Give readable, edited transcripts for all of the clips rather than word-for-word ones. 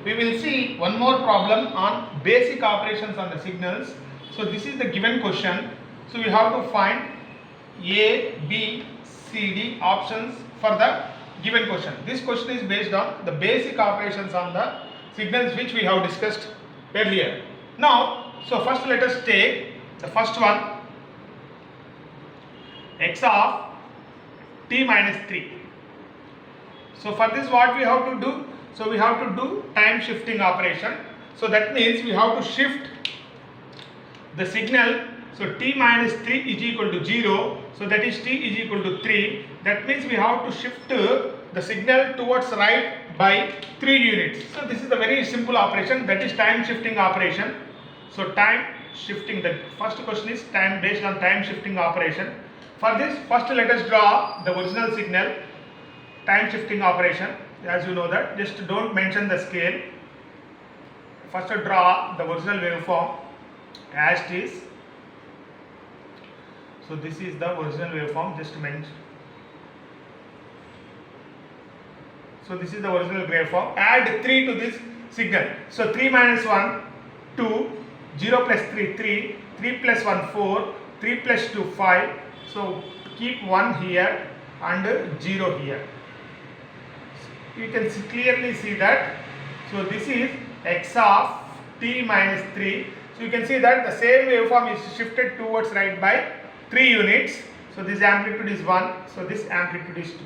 we will see one more problem on basic operations on the signals. So this is the given question. So we have to find A, B, C, D options for the given question. This question is based on the basic operations on the signals which we have discussed earlier. Now, so first let us take the first one, x of t minus 3. So for this what we have to do? So we have to do time shifting operation. So that means we have to shift the signal. So t minus 3 is equal to 0. So that is t is equal to 3. That means we have to shift the signal towards right by 3 units. So this is a very simple operation, that is time shifting operation. So time shifting, the first question is time based on time shifting operation. For this, first let us draw the original signal, time shifting operation. As you know that, just don't mention the scale. First draw the original waveform as it is. So this is the original waveform, just mention. So this is the original waveform. Add 3 to this signal. So 3 minus 1, 2, 0 plus 3, 3, 3 plus 1, 4, 3 plus 2, 5. So keep 1 here and 0 here. You can clearly see that. So this is x of t minus 3. So you can see that the same waveform is shifted towards right by 3 units. So this amplitude is 1. So this amplitude is 2.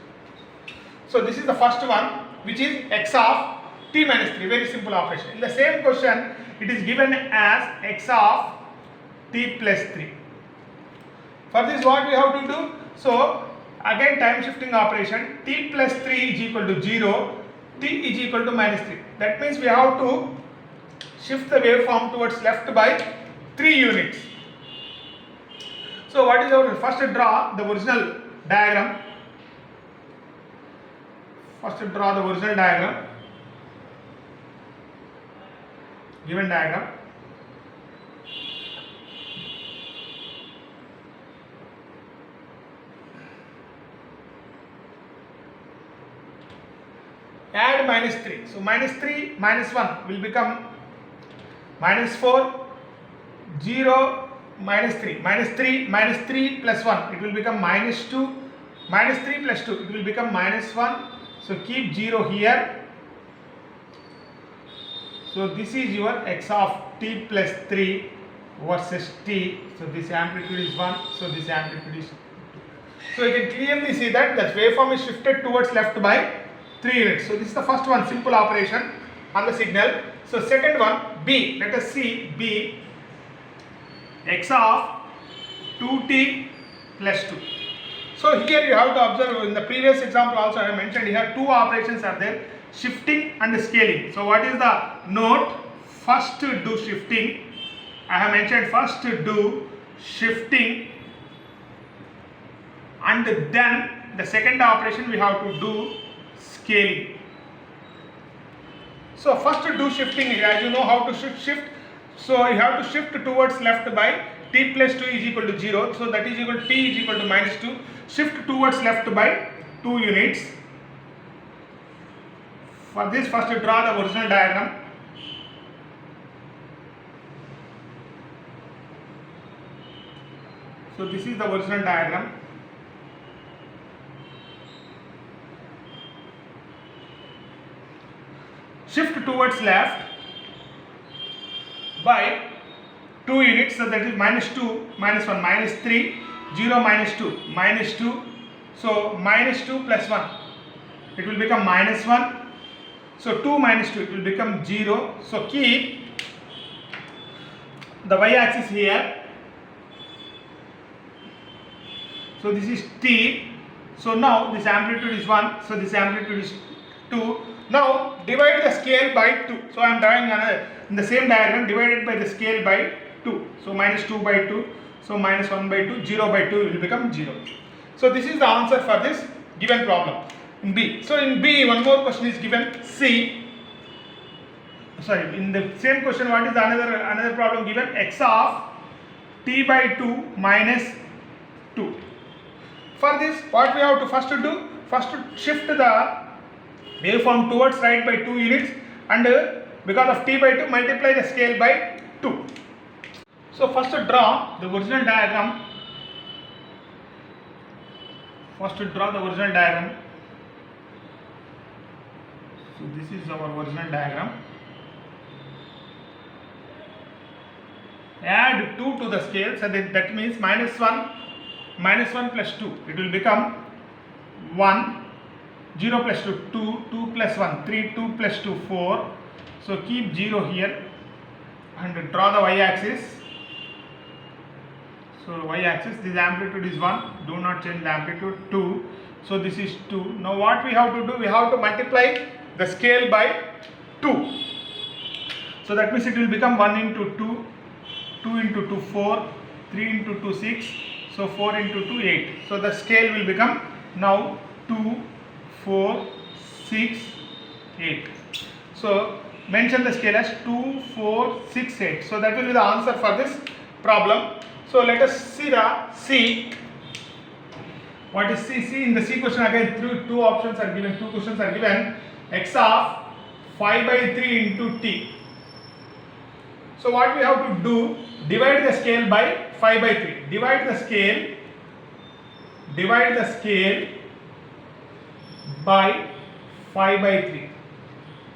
So this is the first one, which is x of t minus 3. Very simple operation. In the same question, it is given as x of t plus 3. For this what we have to do? So again time shifting operation, t plus 3 is equal to 0, t is equal to minus 3. That means we have to shift the waveform towards left by 3 units. So what is our first draw the original diagram. First draw the original diagram, given diagram. Add minus 3. So minus 3 minus 1 will become minus 4, 0 minus 3, minus 3 plus 1, it will become minus 2, minus 3 plus 2, it will become minus 1. So keep 0 here. So this is your x of t plus 3 versus t. So this amplitude is 1. So this amplitude is 2. So you can clearly see that the waveform is shifted towards left by 3 units. So this is the first one, simple operation on the signal. So second one, B. Let us see B, x of 2t plus 2. So here you have to observe, in the previous example also I have mentioned here 2 operations are there, shifting and scaling. So what is the note? First do shifting. I have mentioned first do shifting, and then the second operation we have to do scaling. So first do shifting, as you know how to shift. So you have to shift towards left by t plus 2 is equal to 0. So that is equal to t is equal to minus 2. Shift towards left by 2 units. For this first draw the original diagram. So this is the original diagram. Shift towards left by 2 units, so that is minus 2, minus 1, minus 3, 0, minus 2, minus 2. So minus 2 plus 1, it will become minus 1. So 2 minus 2, it will become 0. So keep the y-axis here. So this is t. So now this amplitude is 1. So this amplitude is 2. Now divide the scale by 2. So I am drawing another in the same diagram, divided by the scale by 2. So minus 2 by 2. So minus 1 by 2, 0 by 2 will become 0. So this is the answer for this given problem in B. So in B one more question is given C. Sorry, in the same question what is the another problem given? X of t by 2 minus 2. For this what we have to first do? First shift the waveform towards right by 2 units and because of t by 2, multiply the scale by 2. So first to draw the original diagram. So this is our original diagram. Add 2 to the scale, so that means -1 plus 2. It will become 1, 0 plus 2, 2, 2 plus 1, 3, 2 plus 2, 4. So keep 0 here and draw the y-axis. So y-axis, this amplitude is 1, do not change the amplitude, 2. So this is 2. Now what we have to do, we have to multiply the scale by 2. So that means it will become 1 into 2, 2 into 2, 4, 3 into 2, 6, so 4 into 2, 8. So the scale will become now 2, 4, 6, 8. So mention the scale as 2, 4, 6, 8. So that will be the answer for this problem. So let us see the C. What is C? See in the C question again two options are given, 2 questions are given. X of 5 by 3 into t. So what we have to do, divide the scale by 5 by 3. Divide the scale by 5 by 3,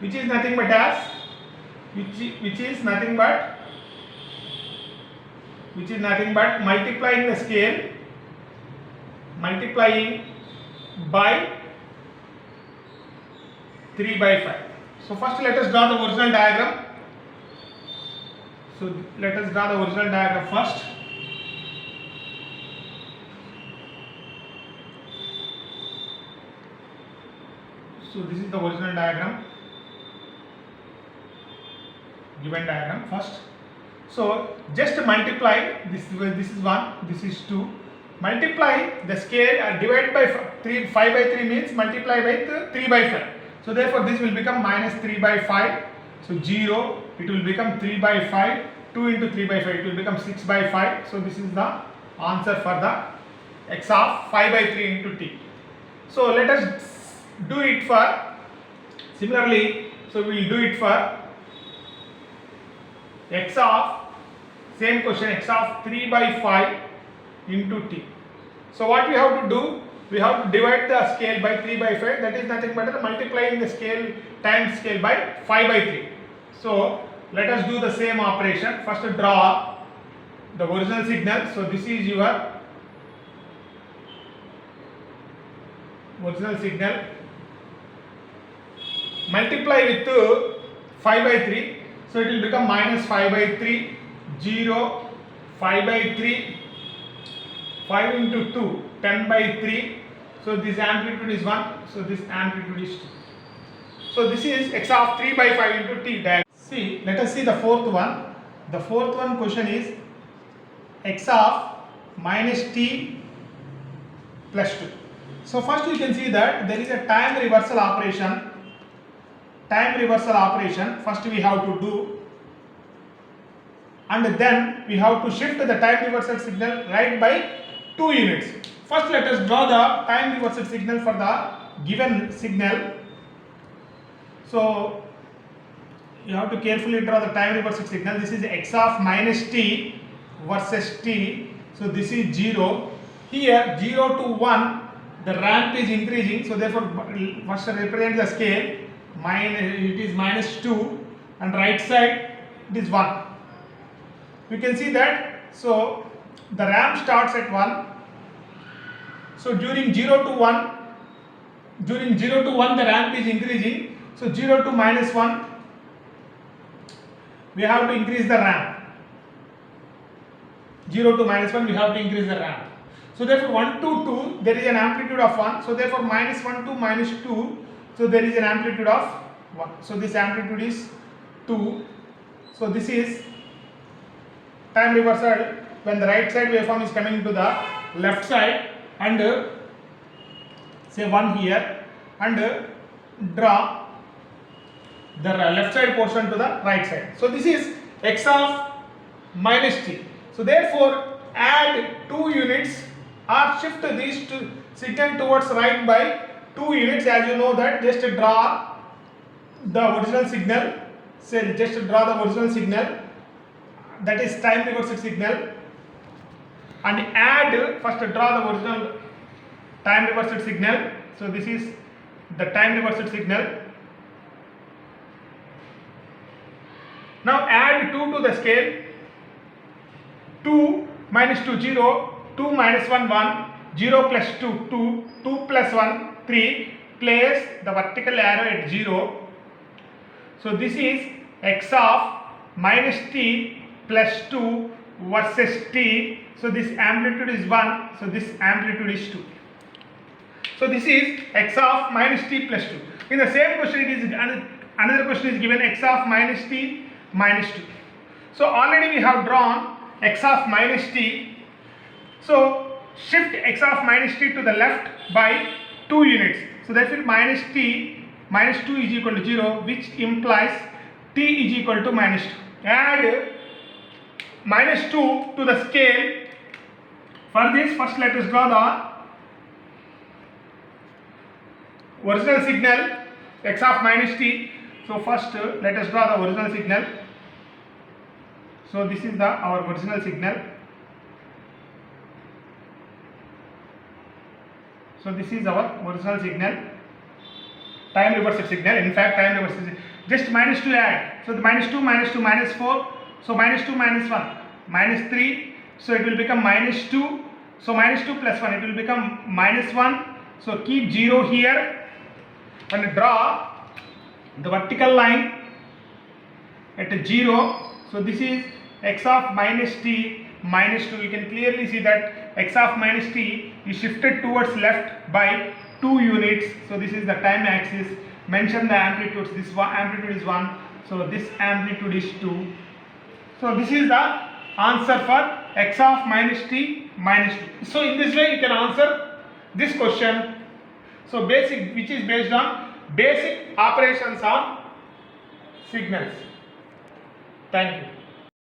which is nothing but multiplying the scale by 3 by 5. So first let us draw the original diagram. So let us draw the original diagram first. So this is the original diagram, given diagram first. So just multiply, this is 1, this is 2. Multiply the scale and divide by 5 by 3 means multiply by 3 by 5. So therefore this will become minus 3 by 5. So 0, it will become 3 by 5. 2 into 3 by 5, it will become 6 by 5. So this is the answer for the x of 5 by 3 into t. So let us do it for, similarly, so we will do it for x of, same question, x of 3 by 5 into t. So what we have to do, we have to divide the scale by 3 by 5, that is nothing but multiplying the scale times scale by 5 by 3. So let us do the same operation. First draw the original signal. So this is your original signal. Multiply with 5 by 3. So it will become minus 5 by 3, 0, 5 by 3, 5 into 2, 10 by 3. So this amplitude is 1. So this amplitude is 2. So this is x of 3 by 5 into t. See, let us see the fourth one. The fourth one question is x of minus t plus 2. So first you can see that there is a time reversal operation. First we have to do, and then we have to shift the time reversal signal right by 2 units. First let us draw the time reversal signal for the given signal. So you have to carefully draw the time reversal signal. This is x of minus t versus t. So this is 0. Here 0 to 1, the ramp is increasing. So therefore first represent the scale. It is minus 2, and right side it is 1. You can see that. So the ramp starts at 1. So during 0 to 1 the ramp is increasing. So 0 to minus 1, we have to increase the ramp. 0 to minus 1, we have to increase the ramp. So therefore 1 to 2, there is an amplitude of 1. So therefore minus 1 to minus 2, so there is an amplitude of 1. So this amplitude is 2. So this is time reversal when the right side waveform is coming to the left side, and say 1 here, and draw the left side portion to the right side. So this is x of minus t. So therefore add 2 units or shift these two signal towards right by 2 units. As you know that, just draw the original signal. So just draw the original signal, that is time reversed signal, and add, first draw the original time reversed signal. So this is the time reversed signal. Now add 2 to the scale. 2 minus 2 0, 2 minus 1 1, 0 plus 2 2, 2 plus 1 3. Place the vertical arrow at 0. So this is x of minus t plus 2 versus t. So this amplitude is 1. So this amplitude is 2. So this is x of minus t plus 2. In the same question, it is another question is given x of minus t minus 2. So already we have drawn x of minus t. So shift x of minus t to the left by 2 units. So therefore minus t minus 2 is equal to 0, which implies t is equal to minus 2. Add minus 2 to the scale. For this, first let us draw the original signal x of minus t. So first let us draw the original signal. So this is our original signal. So this is our original signal, time reversed signal. In fact, time reversed, just minus 2 add. So the minus 2 minus 2 minus 4. So minus 2 minus 1 minus 3. So it will become minus 2. So minus 2 plus 1, it will become minus 1. So keep 0 here and draw the vertical line at 0. So this is x of minus t minus 2. You can clearly see that x of minus t is shifted towards left by 2 units. So this is the time axis. Mention the amplitudes. This amplitude is 1. So this amplitude is 2. So this is the answer for x of minus t minus 2. So in this way you can answer this question. So basic, which is based on basic operations on signals. Thank you.